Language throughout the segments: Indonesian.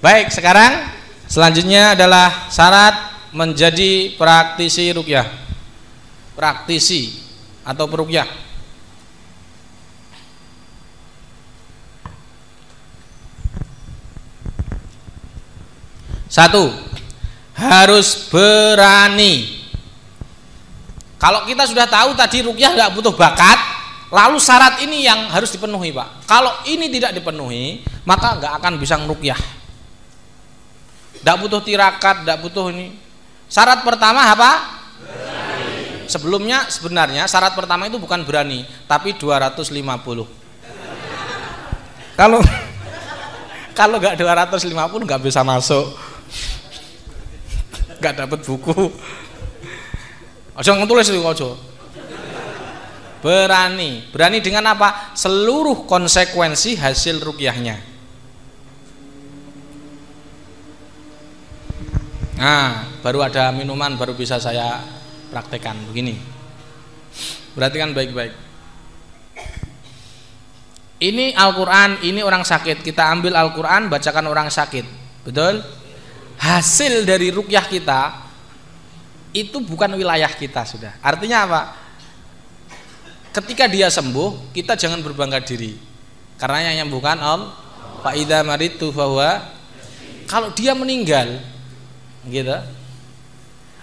Baik, sekarang selanjutnya adalah syarat menjadi praktisi ruqyah. Praktisi atau peruqyah. Satu, harus berani. Kalau kita sudah tahu tadi ruqyah nggak butuh bakat, lalu syarat ini yang harus dipenuhi, Pak. Kalau ini tidak dipenuhi, maka nggak akan bisa ngeruqyah. Tidak butuh tirakat, tidak butuh ini. Syarat pertama apa? Berani. Sebelumnya sebenarnya syarat pertama itu bukan berani, tapi 250. Kalau nggak 250 nggak bisa masuk, nggak dapat buku. Ojo ngetulis itu ojo. Berani dengan apa? Seluruh konsekuensi hasil ruqyahnya. Nah, baru ada minuman, baru bisa saya praktekkan begini. Perhatikan baik-baik. Ini Al-Quran, ini orang sakit. Kita ambil Al-Quran, bacakan orang sakit. Betul? Hasil dari ruqyah kita itu bukan wilayah kita sudah. Artinya apa? Ketika dia sembuh, kita jangan berbangga diri. Karena yang menyembuhkan Allah. Fa idza maritu fahuwa. Kalau dia meninggal, gitu,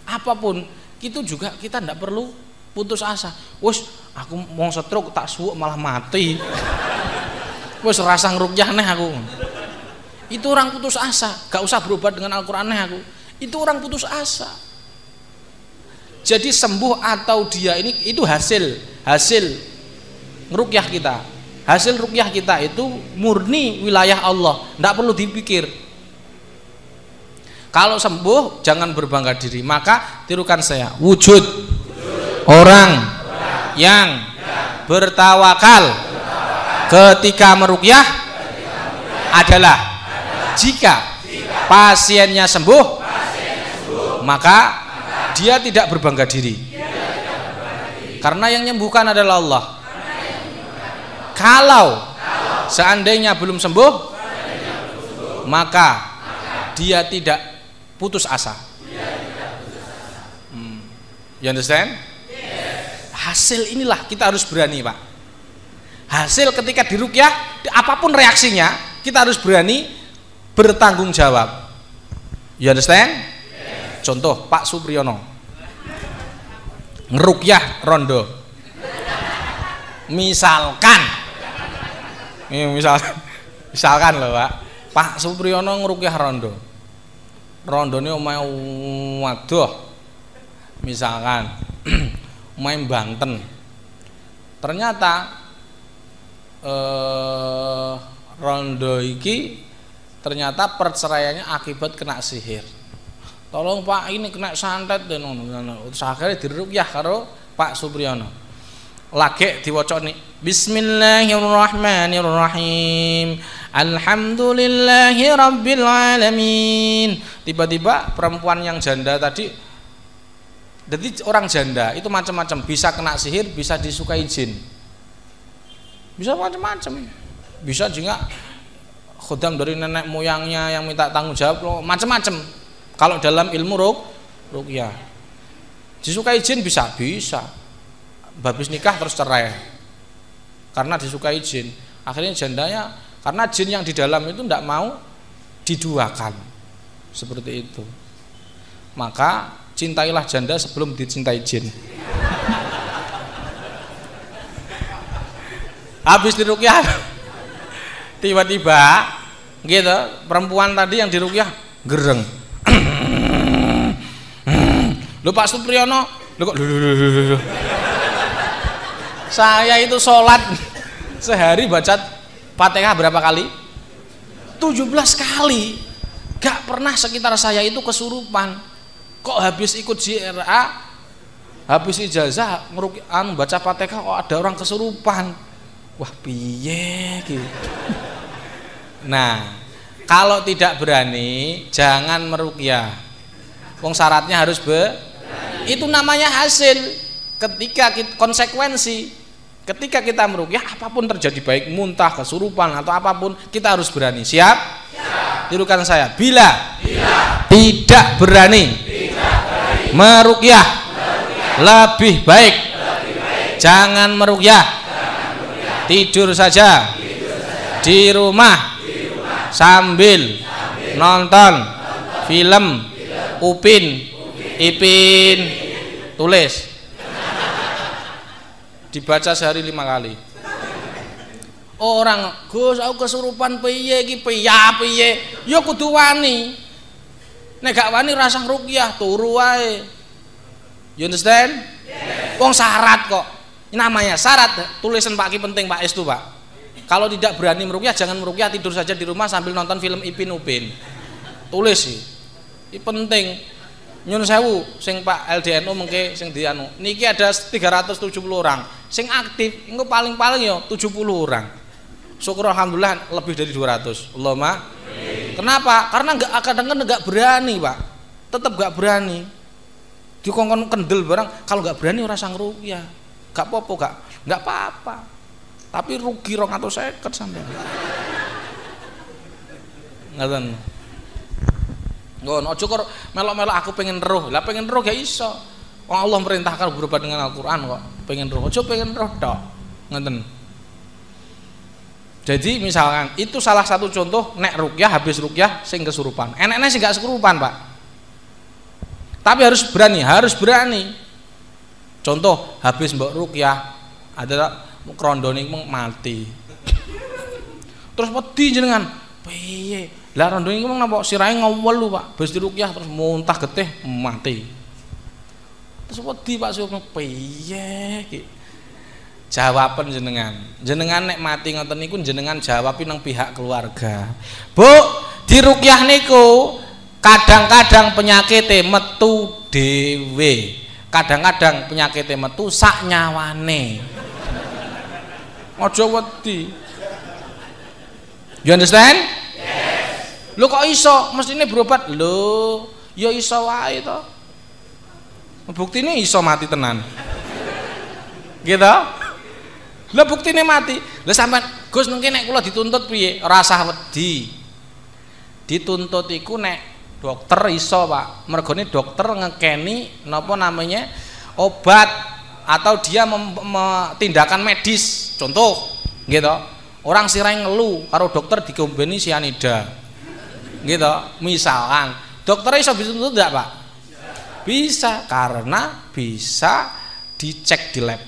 apapun itu juga kita tidak perlu putus asa. Wes aku mau stroke tak suwuk malah mati. Wes rasa ngruqyah neh aku. Itu orang putus asa, gak usah berobat dengan Al-Qur'an neh aku. Itu orang putus asa. Jadi sembuh atau dia ini itu hasil ngruqyah kita. Hasil ruqyah kita itu murni wilayah Allah, tidak perlu dipikir. Kalau sembuh jangan berbangga diri, maka tirukan saya. Wujud orang yang bertawakal ketika meruqyah adalah jika pasiennya sembuh, maka dia tidak berbangga diri. Karena yang menyembuhkan adalah Allah. Kalau seandainya belum sembuh, maka dia tidak putus asa. You understand? Yes. Hasil inilah kita harus berani, Pak. Hasil ketika diruqyah, apapun reaksinya, kita harus berani bertanggung jawab. You understand? Yes. Contoh Pak Supriyono ngeruqyah rondo. Misalkan loh, Pak Supriyono ngeruqyah rondo. Rondone omahe waduh, misalkan omahe Banten. Ternyata rondo iki ternyata perceraiannya akibat kena sihir. Tolong Pak, ini kena santet dan terus akhirnya diruqyah karo Pak Supriyono. Lagi diwaca nih, Bismillahirrahmanirrahim, Alhamdulillahi Rabbil Alamin. Tiba-tiba perempuan yang janda tadi, jadi orang janda itu macam-macam, bisa kena sihir, bisa disukai jin, bisa macam-macam, bisa juga khodam dari nenek moyangnya yang minta tanggung jawab, macam-macam. Kalau dalam ilmu ruqyah disukai jin bisa. Habis nikah terus cerai karena disukai jin. Akhirnya jandanya, karena jin yang di dalam itu tidak mau diduakan, seperti itu. Maka cintailah janda sebelum dicintai jin. Habis diruqyah, tiba-tiba gitu perempuan tadi yang diruqyah gereng. Lho Pak Supriyono, lho. Saya itu sholat sehari baca Fatihah berapa kali? 17 kali. Gak pernah sekitar saya itu kesurupan. Kok habis ikut JRA, habis ijazah baca Fatihah kok ada orang kesurupan. Wah piye gitu. Nah, kalau tidak berani jangan meruqyah. Wong syaratnya harus berani. Itu namanya hasil. Konsekuensi ketika kita meruqyah, apapun terjadi, baik muntah, kesurupan atau apapun, kita harus berani. Siap? Tirukan saya. Bila tidak berani meruqyah, lebih baik jangan meruqyah. Tidur saja di rumah sambil nonton film Upin Ipin. Tulis, dibaca sehari 5 kali. Orang, Gus aku kesurupan piye iki, piye ya kudu wani. Nek gak wani rasah ruqyah, turu wae. You understand? Wong syarat kok. Ini namanya syarat. Tulisan Pak Ki penting Pak Estu Pak. Kalau tidak berani meruqyah jangan meruqyah, tidur saja di rumah sambil nonton film Ipin Upin. Tulis sih. Ini penting. Nyun sewu sing Pak LDNU mengke sing dianu. Niki ada 370 orang. Sing aktif engko paling-paling ya 70 orang. Syukur alhamdulillah lebih dari 200. Allahumma. Kenapa? Karena kadang-kadang enggak berani, Pak. Tetap enggak berani. Dikongkon kendel barang, kalau enggak berani ora sang ruqyah. Enggak apa-apa, enggak apa-apa. Tapi rugi 250 sampean. Ngaten. Ngono aja kok melok-melok aku pengen roh. Lah pengen roh gak iso. Wong Allah merintahkan berobat dengan Al-Qur'an kok. Pengen roh. Aja pengen roh tok. Ngoten. Jadi misalkan itu salah satu contoh nek ruqyah habis ruqyah sing kesurupan. Enekne sing gak kesurupan, Pak. Tapi harus berani. Contoh habis mbok ruqyah ada krondone mati. Terus wedi jenengan. Piye? Lah rondo iki mung napa sirahe ngowel Pak. Bes diruqyah terus muntah getih mati. Terus wedi Pak Suyono piye iki? Jawaban jenengan nek mati ngoten niku jenengan jawabi nang pihak keluarga. Bu, diruqyah niku kadang-kadang penyakite metu dhewe. Kadang-kadang penyakite metu sak nyawane. Aja wedi. You understand? Yes. Lho kok iso? Mestine berobat. Lho, ya iso wae to. Buktine iso mati tenan. Gitu? Lah buktine mati. Lah sampean Gus mungkin nek kula dituntut piye? Rasah wedi. Dituntut iku nek dokter iso, Pak. Mergone dokter ngekeni napa namanya? Obat atau dia tindakan medis. Contoh, gitu. Orang sirai ngeluh karo dokter dikombeni sianida. Gitu. Misalkan, dokter iso dituntut enggak, Pak? Bisa, karena bisa dicek di lab.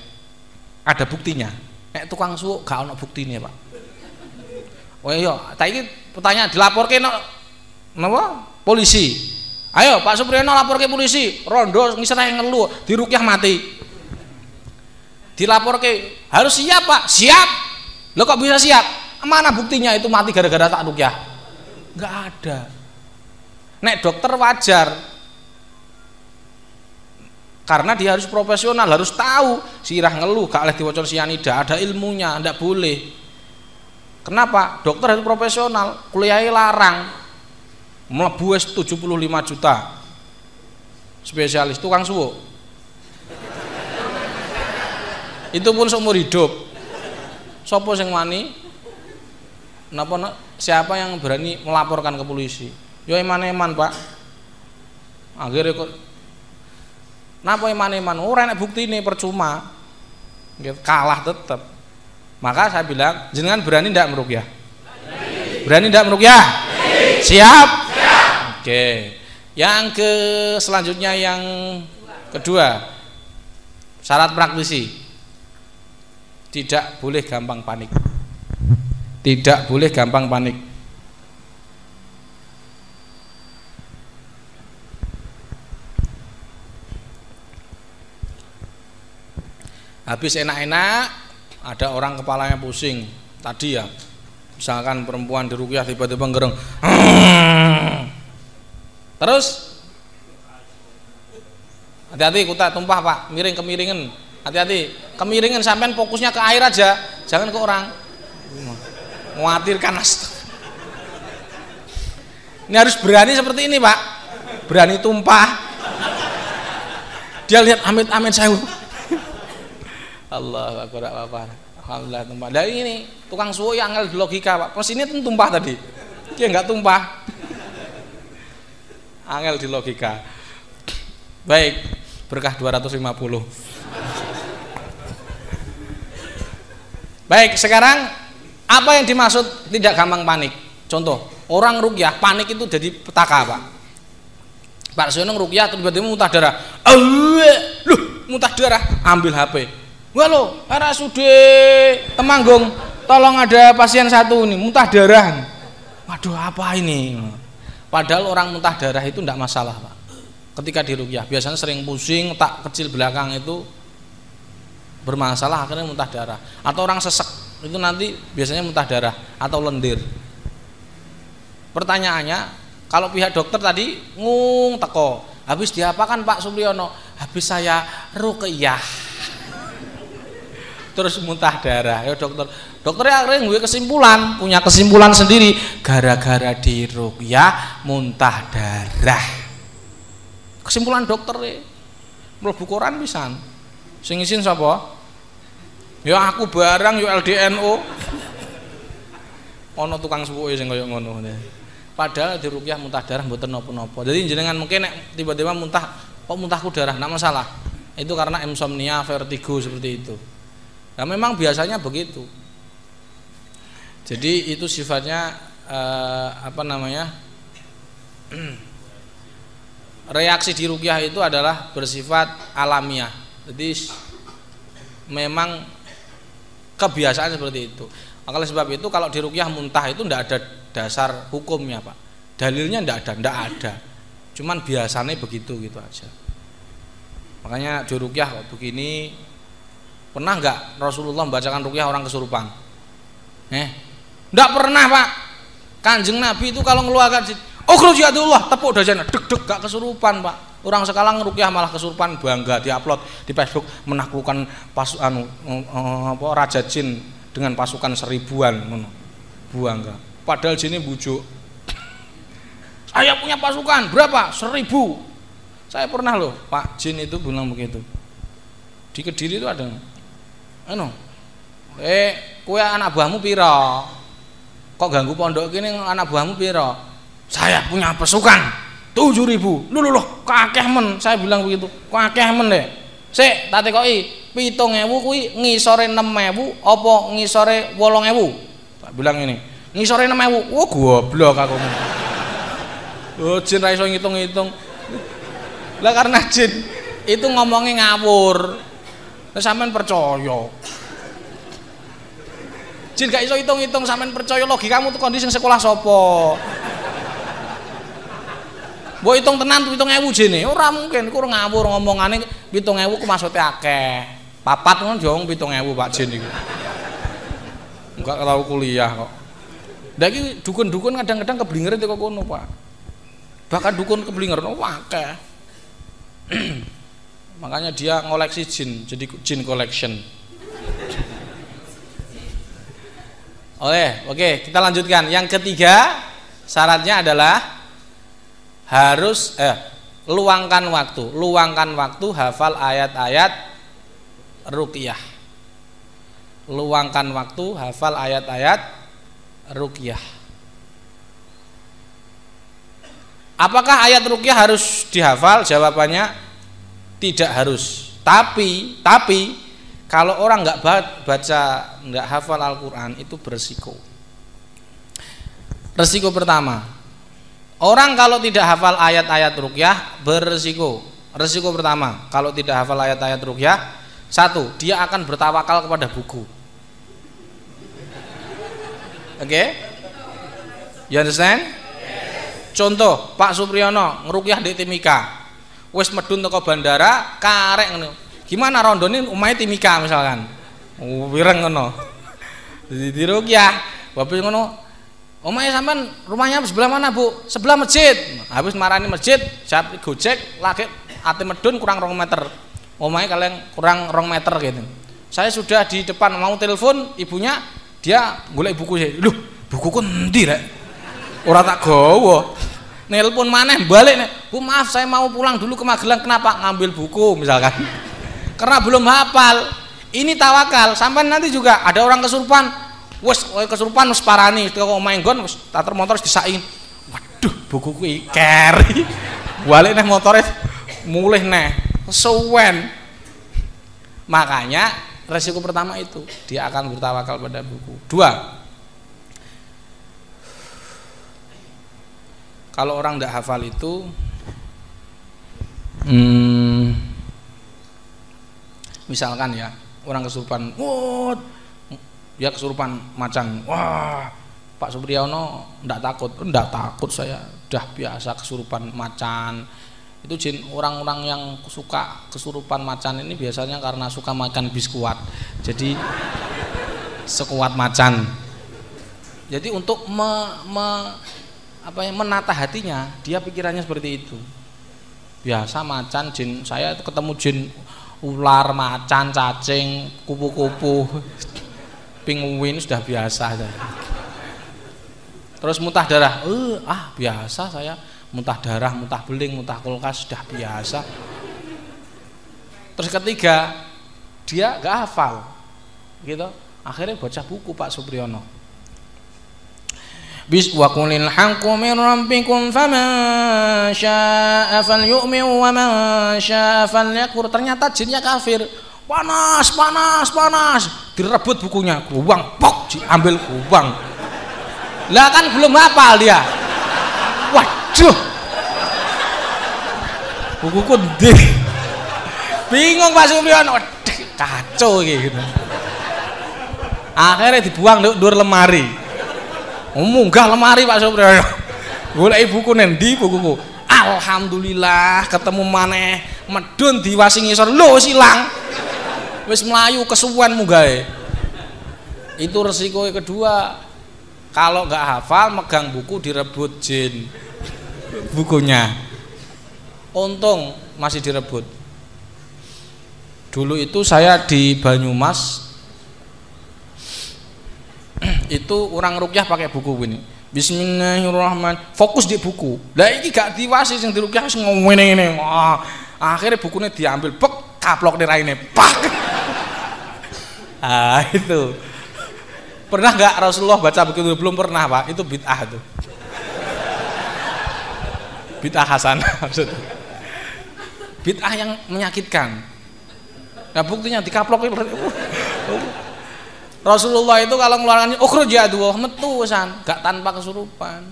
Ada buktinya. Nek tukang suwuk gak ono buktine, Pak. Oh iya, tak iki pertanyaan dilaporke napa? Polisi. Ayo Pak Supriyono laporke polisi, rondo ngisrahe ngeluh, diruqyah mati. Dilaporke, harus siap, Pak. Siap. Lo kok bisa siap? Mana buktinya itu mati gara-gara tak ruqyah? Enggak ada. Nek dokter wajar. Karena dia harus profesional, harus tahu sirah ngeluh gak oleh diwaca sianida, ada ilmunya, ndak boleh. Kenapa? Dokter harus profesional, kuliahnya larang. Mlebu wis 75 juta. Spesialis tukang suwuk. Itu pun seumur hidup. Sopo sing wani? Napa siapa yang berani melaporkan ke polisi? Yo eman-eman, Pak. Akhirnya kok napa eman-eman? Ora nek buktine percuma. Kalah tetep. Maka saya bilang, jenengan berani ndak meruqyah? Berani ndak meruqyah? Siap? Siap. Oke. Yang selanjutnya yang kedua, syarat praktisi. Tidak boleh gampang panik. Tidak boleh gampang panik. Habis enak-enak, ada orang kepalanya pusing. Tadi ya, misalkan perempuan diruqyah tiba-tiba ngereng. Terus hati-hati kuta tumpah, Pak. Miring kemiringan. Hati-hati, kemiringan sampean fokusnya ke air aja, jangan ke orang. Mengkhawatirkan. Ini harus berani seperti ini, Pak. Berani tumpah. Dia lihat amit-amit saya. Allah Akbar, apa? Alhamdulillah tumpah. Dari ini tukang suwo yang angel logika, Pak. Pas ini tumpah tadi. Ki enggak tumpah. Angel di logika. Baik, berkah 250. Baik, sekarang apa yang dimaksud tidak gampang panik? Contoh, orang ruqyah panik itu jadi petaka, Pak. Pak Siono ruqyah tiba-tiba muntah darah. Loh, muntah darah, ambil HP. Halo, RSUD Temanggung, tolong ada pasien satu nih muntah darah. Waduh, apa ini? Padahal orang muntah darah itu tidak masalah, Pak. Ketika di ruqyah biasanya sering pusing, otak kecil belakang itu bermasalah akhirnya muntah darah. Atau orang sesek itu nanti biasanya muntah darah atau lendir. Pertanyaannya, kalau pihak dokter tadi teko, habis diapakan Pak Supriyono? Habis saya ruqyah. Terus muntah darah. Ya dokternya akhirnya gue punya kesimpulan sendiri, gara-gara di ruqyah muntah darah. Kesimpulan dokter mlebu koran pisan. Sing isin sapa? Ya aku barang yo LDNO. Ana tukang suwuke sing kaya ngono. Padahal di ruqyah muntah darah mboten napa-napa. Jadi jenengan mungkin tiba-tiba muntah, kok muntahku darah, enggak masalah. Itu karena insomnia, vertigo seperti itu. Nah, memang biasanya begitu. Jadi itu sifatnya reaksi di ruqyah itu adalah bersifat alamiah. Jadi memang kebiasaan seperti itu. Oleh sebab itu kalau di ruqyah muntah itu tidak ada dasar hukumnya, Pak. Dalilnya tidak ada. Cuman biasanya begitu gitu aja. Makanya di ruqyah kok begini. Pernah enggak Rasulullah membacakan ruqyah orang kesurupan? Enggak pernah, Pak. Kanjeng Nabi itu kalau ngeluarkan ukhruj ya Allah, tepuk dajana, deg-deg gak kesurupan, Pak. Orang sekarang ruqyah malah kesurupan, bangga diupload di Facebook menaklukkan raja jin dengan pasukan 1000-an bangga. Padahal jinnya bujuk. Saya punya pasukan berapa? 1000. Saya pernah loh, Pak jin itu bilang begitu. Di Kediri itu ada. Kowe anak buahmu piro? Kok ganggu pondok gini anak buahmu piro? Saya punya pasukan 7.000. Loh, kakeh men. Saya bilang begitu. Kakeh men deh. Sik, tak tekoki 7.000 kuwi ngisore 6.000 apa ngisore 8.000? Tak bilang ini. Ngisore 6.000. Oh, goblok aku. Oh, jin ra iso ngitung-ngitung. Lah karena jin itu ngomongnya ngawur. Lah sampean percaya. Jin gak iso hitung-hitung sampean percaya, logikamu tuh kondisi sekolah sapa? Mbok hitung tenan 7.000 jene, ora mungkin, iku ngawur ngomongane 7.000 ku maksude akeh. Papat ngono yo 7.000 Pak Jin iku. Enggak tahu kuliah kok. Lah iki dukun-dukun kadang-kadang keblinger teko kono, Pak. Bahkan dukun keblinger akeh. Makanya dia ngoleksi jin, jadi jin collection. Oke, kita lanjutkan. Yang ketiga, syaratnya adalah harus luangkan waktu hafal ayat-ayat ruqyah. Luangkan waktu hafal ayat-ayat ruqyah. Apakah ayat ruqyah harus dihafal? Jawabannya tidak harus. Tapi kalau orang nggak baca, nggak hafal Al-Quran itu beresiko. Resiko pertama, orang kalau tidak hafal ayat-ayat ruqyah beresiko. Resiko pertama, kalau tidak hafal ayat-ayat ruqyah, satu, dia akan bertawakal kepada buku. Oke? You understand? Contoh, Pak Supriyono ngeruqyah di Timika, wis medun teko bandara, karek ngono. Gimana rondone omahe Timika misalkan. Wireng ngono. Di ruqyah, habis ngono. Omahe sampean rumahnya sebelah mana, Bu? Sebelah masjid. Habis marani masjid, jap Gojek lagi ate medun kurang 2 meter. Omahe kalian kurang 2 meter gitu. Saya sudah di depan mau telepon ibunya, dia golek buku saya. Loh, bukuku endi rek? Ora tak gawa. Nelpon maneh balik nih. Bu maaf saya mau pulang dulu ke Magelang, kenapa? Ngambil buku misalkan. Karena belum hafal. Ini tawakal. Sampai nanti juga ada orang kesurupan, Wes kesurupan wis parani, kok menggon wis tater motor wis disakin. Waduh, bukuku iki keri. Balik neh motore mulih neh. Suwen. Makanya resiko pertama itu dia akan bertawakal pada buku. 2. Kalau orang tidak hafal itu misalkan ya orang kesurupan, dia kesurupan macan, wah Pak Supriyono ndak takut saya, udah biasa kesurupan macan. Itu jin orang-orang yang suka kesurupan macan ini biasanya karena suka makan biskuat, jadi sekuat macan. Jadi untuk menata hatinya, dia pikirannya seperti itu. Biasa macan, jin saya itu ketemu jin ular, macan, cacing, kupu-kupu, pinguin sudah biasa saya. Terus muntah darah, biasa saya muntah darah, muntah beling, muntah kulkas sudah biasa. Terus ketiga, dia gak hafal, gitu. Akhirnya baca buku Pak Supriyono. Wa qulil haqqu min rabbikum faman syaa'a falyu'min wa man syaa'a falyakfur. Ternyata jinnya kafir. Panas, direbut bukunya, buang, pok, diambil buang. Lah kan belum hafal dia. Waduh. Bukuku ndi? Bingung Pak Supriyono. Kacau gitu. Akhirnya dibuang ndur lemari. Munggah lemari Pak Supriyono. Goleki buku nendi bukuku. Alhamdulillah ketemu maneh. Medun diwasi ngisor. Lho wis ilang. Wis mlayu kesuwen munggahe. Itu resiko kedua. Kalau nggak hafal megang buku direbut jin bukunya. Untung masih direbut. Dulu itu saya di Banyumas itu orang rukyah pakai buku ini. Bismillahirrahmanirrahim. Fokus di buku. Lah iki gak diwasi sing dirukyah wis ngene-ngene. Akhirnya bukunya diambil, bek kaplok di raine. Pak. Itu. Pernah nggak Rasulullah baca begitu? Belum pernah Pak, itu bid'ah tuh. Bid'ah hasanah maksudnya. Bid'ah yang menyakitkan. Nah buktinya dikaplok. Rasulullah itu kalau ngeluarkan ukhruj ya dua metusan, gak tanpa kesurupan.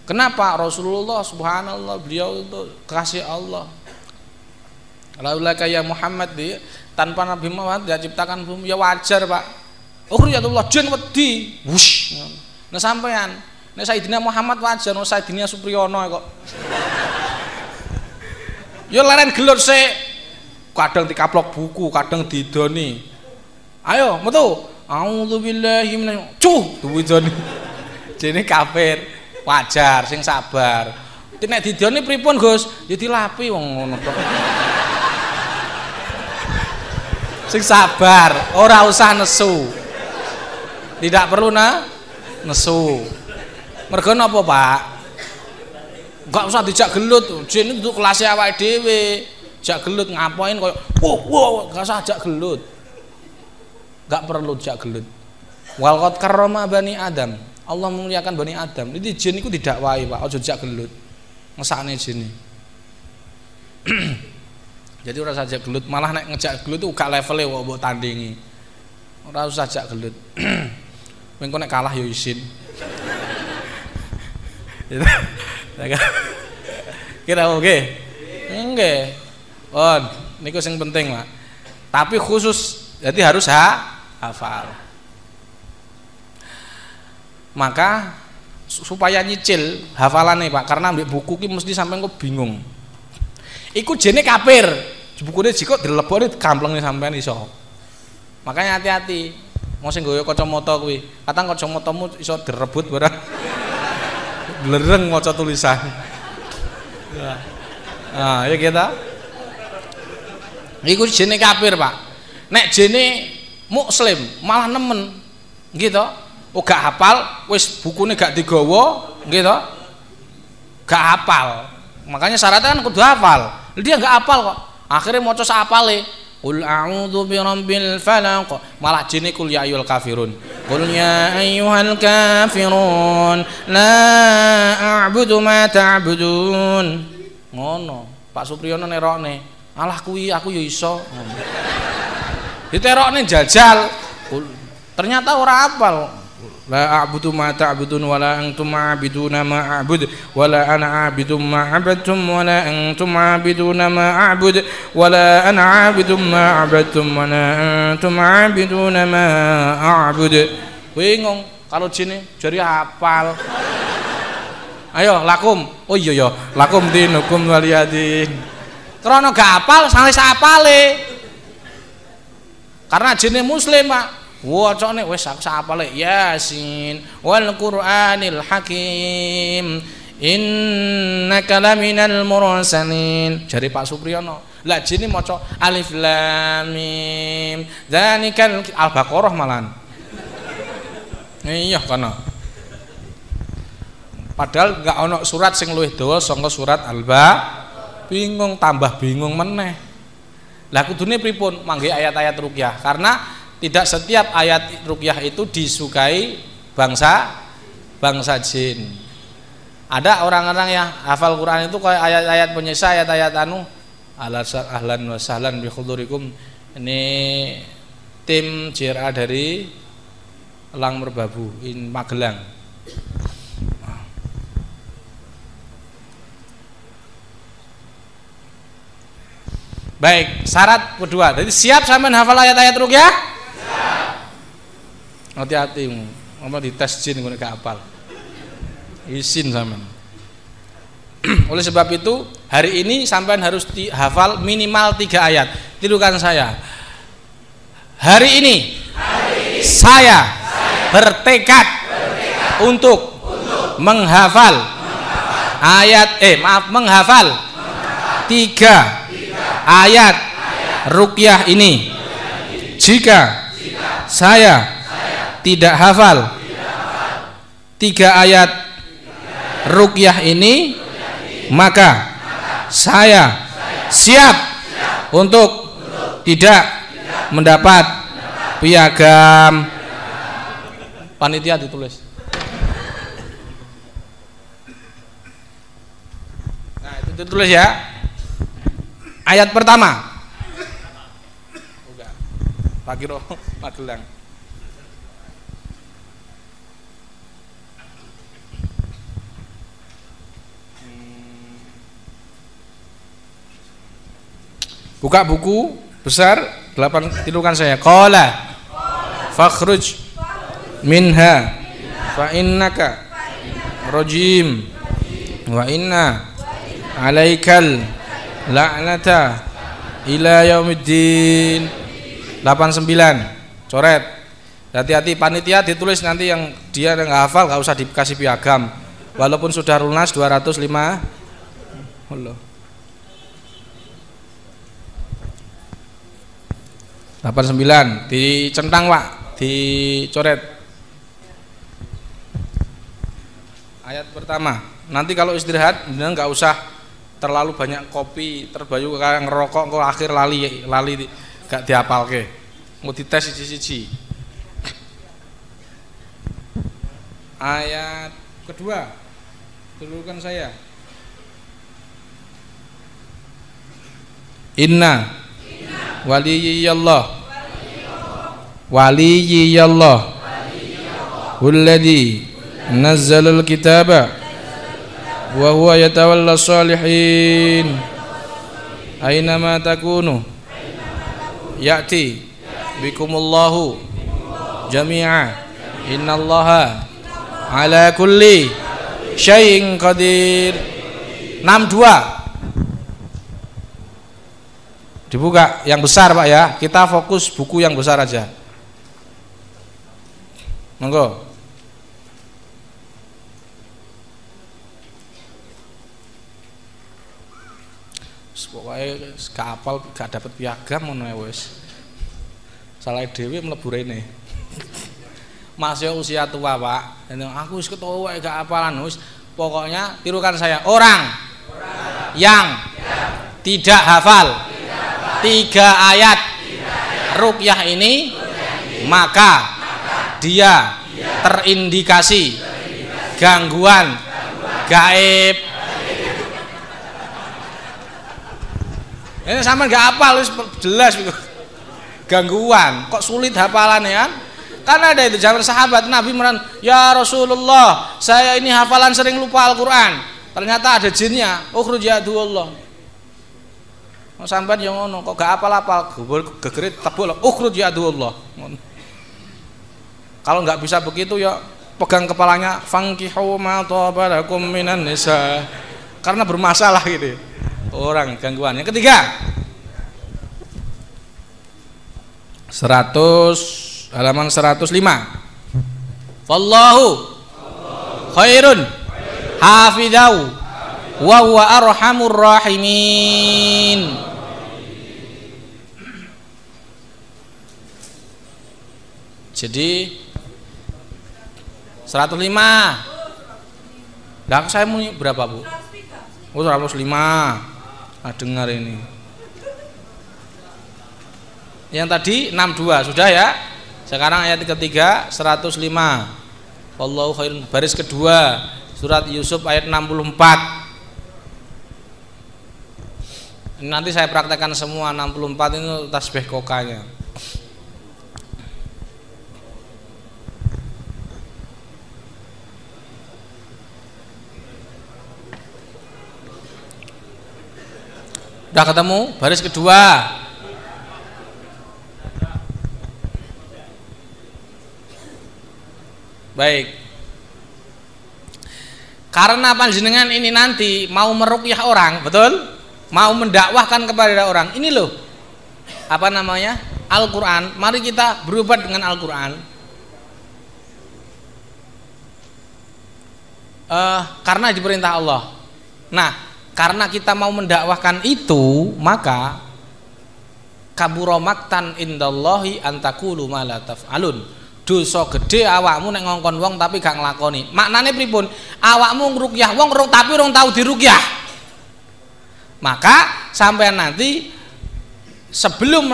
Kenapa? Rasulullah subhanallah, beliau itu kasih Allah. Laula kaya Muhammad dia tanpa Nabi Muhammad dia ciptakan bumi, ya wajar Pak. Ukhrijatullah jin wedi. Wush. Nah sampean, nek Sayyidina Muhammad wajar, nek Sayyidina Supriyono kok. Ya leren gelut sik. Kadang dikaplok buku, kadang didoni. Ayo, metu. A'udzubillahi minasy duwidoni. Jene kafir, wajar sing sabar. Nek didoni pripun, Gus? Ya dilapi wong ngono tok. Sing sabar, ora usah nesu. Tidak perlu nesu. Mergo napa, Pak? Enggak usah dijak gelut. Jin itu kelas awake dhewe. Jak gelut ngapain koyo wow, enggak usah jak gelut. Enggak perlu jak gelut. Wal qad karrama bani Adam. Allah memuliakan bani Adam. Ini jin iku didakwahi, Pak. Aja jak gelut. Ngesakne jin. Jadi ora usah jak gelut, malah nek ngejak gelut itu gak levele kok mbok tandingi. Ora usah jak gelut. Mengko nek kalah ya isin. Kira oke? Nggih. On, niku sing penting, Pak. Tapi khusus jadi harus hafal. Maka supaya nyicil hafalane, Pak, karena ambek buku ki mesti sampean kok bingung. Iku jene kafir. Bukune jiko dilebokne kamplenge sampean iso. Makanya hati-hati. Mau sing nggoyo kacamata kuwi. Kadang kacamatamu iso direbut barang. Blereng maca tulisan. Nah, ya kita. Iku jene kafir, Pak. Nek jene muslim malah nemen. Gitu. Oh gak hafal, wis bukune gak digawa, gitu. Gak hafal. Makanya syaratnya kan kudu hafal. Dia gak hafal kok. Akhirnya maca sak apale. Qul a'udzu birabbil falaq. Malah jene kul ya ayyuhal kafirun. Qul ya ayyuhal kafirun la a'budu ma ta'budun. Ngono. Pak Supriyono nerokne. Alah kuwi aku ya iso. Diterokne jajal. Ternyata ora hafal. La a'budu ma ta'budun wala antum a'biduna ma a'bud wala ana a'bidum ma 'abadtum wala antum a'biduna ma a'bud wala ana a'bidum ma 'abadtum wala antum a'biduna ma a'bud. Bingung kalau jine jari hafal. Ayo lakum. Oh iya ya, lakum dinukum waliyadin. Krana gak hafal sange sapale. Karena jine muslim, Pak. Wacane wis aku sapale Yasin wal Qur'anil Hakim innaka laminal mursalin. Jare Pak Supriyono. Lah jene maca alif lam mim dzalikal Al-Baqarah malan. Iya kana. Padahal enggak ana surat sing luwih dawa saka surat Al-Baqarah. Bingung tambah bingung meneh. Lah kudune pripun mangke ayat-ayat ruqyah? Karena tidak setiap ayat ruqyah itu disukai bangsa jin. Ada orang-orang yang hafal Quran itu kayak ayat-ayat penyesa, ayat-ayat anu ahlan wa sahlan bi khudurikum. Ini tim JRA dari Elang Merbabu in Magelang. Baik, syarat kedua. Jadi siap sampean hafal ayat-ayat ruqyah? Hati-hati, ngomong dites jin gue gak hafal. Isin sampean. Oleh sebab itu hari ini sampean harus hafal minimal 3 ayat. Tirukan saya. Hari ini saya bertekad untuk menghafal menghafal 3 ayat ruqyah ini. Jika saya tidak hafal 3 ayat ruqyah ini, maka saya siap untuk tidak mendapat piagam. Panitia ditulis. Nah, itu ditulis ya. Ayat pertama. Pak Kiro Magelang. Buka buku besar 8 tilukan saya. Qala fakhruj minha fa innaka rajim wa inna alaikal la'nata ila yaumiddin. 89 coret. Hati-hati panitia ditulis nanti yang dia nggak hafal nggak usah dikasih piagam walaupun sudah lunas 205. Allah. 89 dicentang Pak, dicoret. Ayat pertama. Nanti kalau istirahat nggak usah terlalu banyak kopi, terbayu kayak ngerokok kok akhir lali gak dihafalke. Mau dites siji-siji. Ayat kedua. Turukan saya. Inna waliyillah walladzi nazzalal kitaba wa huwa yatawalla shalihin aynama takunu ya'ti bikumullahu jami'a innallaha ala kulli syai'in qadir. 62 dibuka yang besar Pak ya, kita fokus buku yang besar aja. Monggo. Pokoknya gak hafal, gak dapat piagam ngono wis. Salah dhewe mlebu rene. Masih usia tua Pak. Aku wis ketua gak hafalan wis. Pokoknya tirukan saya. Orang yang tidak hafal 3 ayat ruqyah ini maka dia terindikasi gangguan gaib. Ini sama nggak hafal, jelas gangguan. Kok sulit hafalannya kan? Karena ada itu zaman sahabat Nabi meran, ya Rasulullah, saya ini hafalan sering lupa Al-Quran. Ternyata ada jinnya. Ukhruj ya Allah. Sampai yang ngono, kok gak hafal-hafal, gegerit tebul. Ukhruj ya Allah. Kalau nggak bisa begitu ya pegang kepalanya, fankihu ma thaba lakum minan nisa. Karena bermasalah gitu. Orang gangguan. Yang ketiga, halaman 105. Wallahu khairun hafidau wa huwa arhamur rahimin. Jadi 105. Lah saya mau berapa, Bu? Oh, 105. Nah, dengar ini. Yang tadi 62 sudah ya. Sekarang ayat ketiga 105. Wallahu khairun, baris kedua surat Yusuf ayat 64. Nanti saya praktekkan semua 64 itu tasbih kokanya. Udah ketemu baris kedua. Baik. Karena panjenengan ini nanti mau meruqyah orang, betul? Mau mendakwahkan kepada orang. Ini loh. Apa namanya? Al-Qur'an. Mari kita berobat dengan Al-Qur'an. Karena diperintah Allah. Nah, karena kita mau mendakwahkan itu, maka kabura maktan indallahi antaqulu ma la taf'alun. Dosa gede awakmu nek ngongkon wong tapi gak nglakoni. Maknane pripun? Awakmu ngruqyah wong tapi urung tau diruqyah. Maka sampean nanti sebelum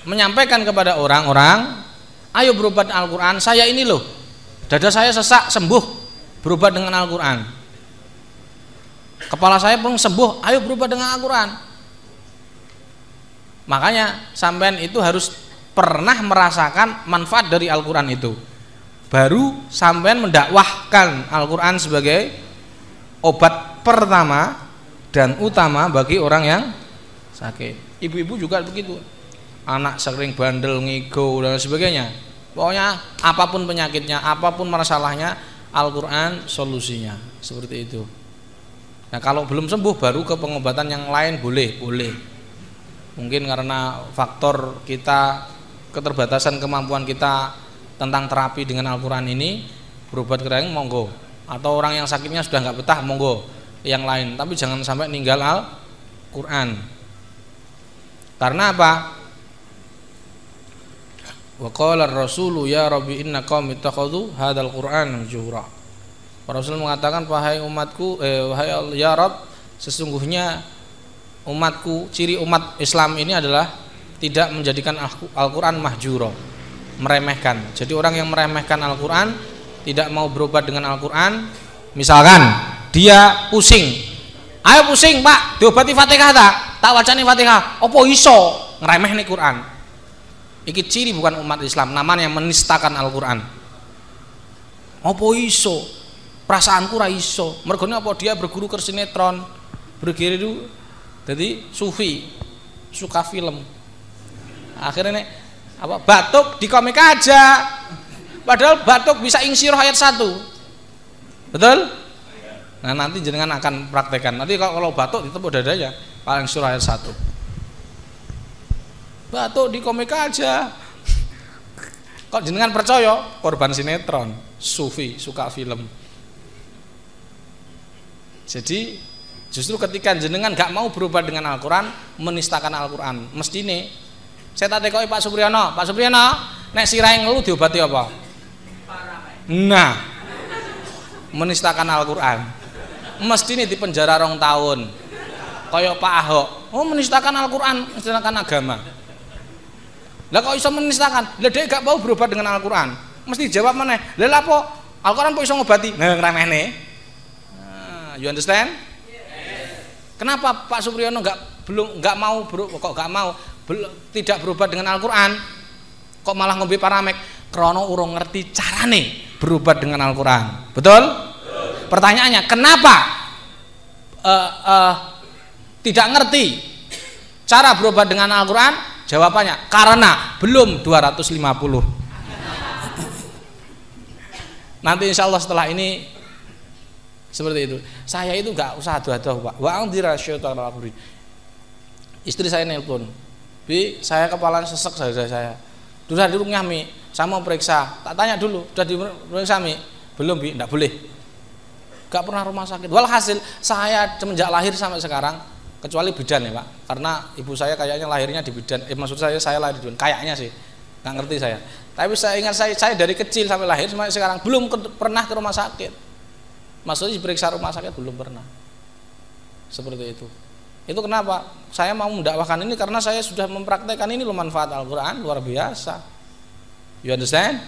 menyampaikan kepada orang-orang, ayo berobat Al-Qur'an, saya ini loh. Dada saya sesak, sembuh, berobat dengan Al-Qur'an. Kepala saya pun sembuh, ayo berobat dengan Al-Qur'an. Makanya sampean itu harus pernah merasakan manfaat dari Al-Quran itu, baru sampean mendakwahkan Al-Quran sebagai obat pertama dan utama bagi orang yang sakit. Ibu-ibu juga begitu, anak sering bandel, ngigo dan sebagainya. Pokoknya apapun penyakitnya, apapun masalahnya, Al-Quran solusinya, seperti itu. Nah, kalau belum sembuh baru ke pengobatan yang lain boleh. Mungkin karena faktor kita, keterbatasan kemampuan kita tentang terapi dengan Al-Quran ini, berobat kering monggo, atau orang yang sakitnya sudah nggak betah monggo yang lain, tapi jangan sampai ninggal Al-Quran. Karena apa? Wa qala ar-rasulu ya rabbi inna qaumi ittakhadhu hadzal qur'ana mahjura. Rasul mengatakan, wahai umatku, wahai ya Rabb, sesungguhnya umatku, ciri umat Islam ini adalah tidak menjadikan Al-Quran mahjuro, meremehkan. Jadi orang yang meremehkan Al-Quran, tidak mau berobat dengan Al-Quran, misalkan dia pusing, ayo pusing Pak, diobati Fatihah tak wacani Fatihah, opo iso ngeremeh nih Quran. Iki ciri bukan umat Islam, namanya menistakan Al-Quran. Opo iso, perasaanku ra iso, mergone apa dia berguru ke sinetron, berguru jadi sufi, suka film. Akhirnya nih, apa, batuk di komik aja, padahal batuk bisa insyirah ayat 1, betul? Nah, nanti jenengan akan praktekkan. Nanti kalau batuk ditepuk dadanya, paling surah ayat 1. Batuk di komik aja. Kok jenengan percaya? Korban sinetron, sufi, suka film. Jadi justru ketika jenengan gak mau berobat dengan Al-Quran, menistakan Al-Quran, mesti nih. Saya tak tekoki Pak Supriyono, nek sirahe ngelu diobati apa? Nah, menistakan Al-Quran, mesti nih di penjara 2 tahun. Kayak Pak Ahok, Oh, menistakan Al-Qur'an, menistakan agama. Lah kok iso menistakan? Lah dhek gak mau berobat dengan Al-Qur'an. Mesti jawab meneh. Lah lha apa? Al-Qur'an kok iso ngobati? Nah, ngremehne. Nah, you understand? Yes. Kenapa Pak Supriyono nggak mau tidak berobat dengan Al-Qur'an? Kok malah ngombe Paramek? Krana urung ngerti carane berobat dengan Al-Qur'an. Betul? Pertanyaannya, kenapa tidak ngerti cara berobat dengan Al-Qur'an? Jawabannya, karena belum 250. Nanti insya Allah setelah ini seperti itu. Saya itu nggak usah adu-adu, Pak. Wa angdira syaitan al-akhri. Istri saya nelpon, Bi, saya kepala sesek saya. Sudah di rumah Mi, saya mau periksa. Tak tanya dulu, sudah diperiksa Mi? Belum Bi, enggak boleh. Gak pernah rumah sakit. Walhasil saya semenjak lahir sampai sekarang, kecuali bidan ya Pak, karena ibu saya kayaknya lahirnya di bidan. Maksud saya lahir di bidan, kayaknya sih, nggak ngerti saya. Tapi saya ingat saya dari kecil sampai lahir sampai sekarang belum pernah ke rumah sakit. Maksudnya diperiksa rumah sakit belum pernah. Seperti itu. Itu kenapa? Saya mau mendakwahkan ini karena saya sudah mempraktekkan ini loh, manfaat Al-Qur'an luar biasa. You understand?